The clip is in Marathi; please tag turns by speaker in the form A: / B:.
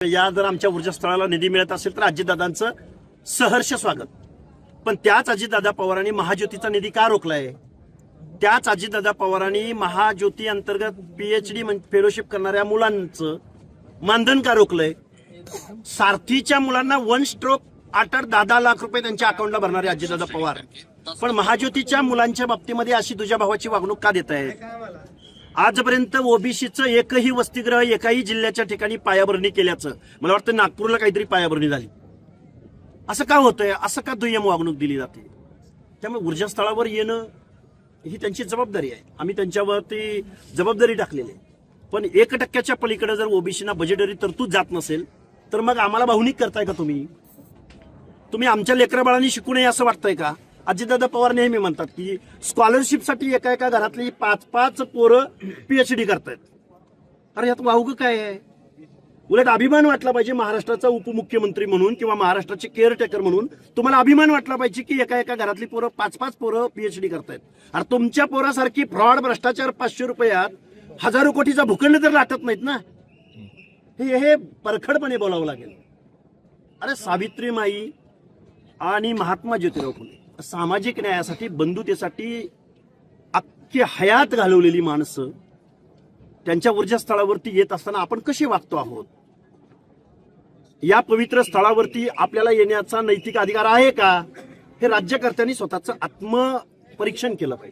A: या जर आमच्या ऊर्जास्थळाला निधी मिळत असेल तर अजितदादांचं सहर्ष स्वागत. पण त्याच अजितदादा पवारांनी महाज्योतीचा निधी का रोखलाय? त्याच अजितदादा पवारांनी महाज्योती अंतर्गत PhD फेलोशिप करणाऱ्या मुलांचं मानधन का रोखलंय? सारथीच्या मुलांना 1 स्ट्रोक 8-10 लाख रुपये त्यांच्या अकाउंटला भरणारे अजितदादा पवार, पण महाज्योतीच्या मुलांच्या बाबतीमध्ये अशी तुझ्या भावाची वागणूक का देत आहे? आजपर्यंत ओबीसीचं एकही वसतिगृह एकाही जिल्ह्याच्या ठिकाणी पायाभरणी केल्याचं मला वाटतं नागपूरला काहीतरी पायाभरणी झाली. असं का होतंय? असं का दुय्यम वागणूक दिली जाते? त्यामुळे ऊर्जास्थळावर येणं ही त्यांची जबाबदारी आहे. आम्ही त्यांच्यावरती जबाबदारी टाकलेली आहे. पण 1% पलीकडे जर ओबीसीना बजेटरी तरतूद जात नसेल तर मग आम्हाला भावनिक करताय का तुम्ही? तुम्ही आमच्या लेकराबाळांनी शिकू नये असं वाटतंय का? अजितदादा पवार नेहमी म्हणतात की स्कॉलरशिपसाठी एका एका घरातली 5-5 पोरं PhD करतायत. अरे यात वावगं काय आहे? उलट अभिमान वाटला पाहिजे महाराष्ट्राचा उपमुख्यमंत्री म्हणून किंवा महाराष्ट्राचे केअरटेकर म्हणून तुम्हाला अभिमान वाटला पाहिजे की एका एका घरातली पोरं 5-5 पोरं PhD करतायत. अरे तुमच्या पोरासारखी फ्रॉड भ्रष्टाचार 500 रुपयात 1000 कोटीचा भूखंड तर लाटत नाहीत ना. हे परखडपणे बोलावं लागेल. अरे सावित्रीमाई आणि महात्मा ज्योतिराव फुले सामाजिक न्यायासाठी बंधुतेसाठी अख्खी हयात घालवलेली माणसं त्यांच्या ऊर्जास्थळावरती येत असताना आपण कसे वागतो आहोत? या पवित्र स्थळावरती आपल्याला येण्याचा नैतिक अधिकार आहे का? हे राज्यकर्त्यांनी स्वतःचं आत्मपरीक्षण केलं पाहिजे.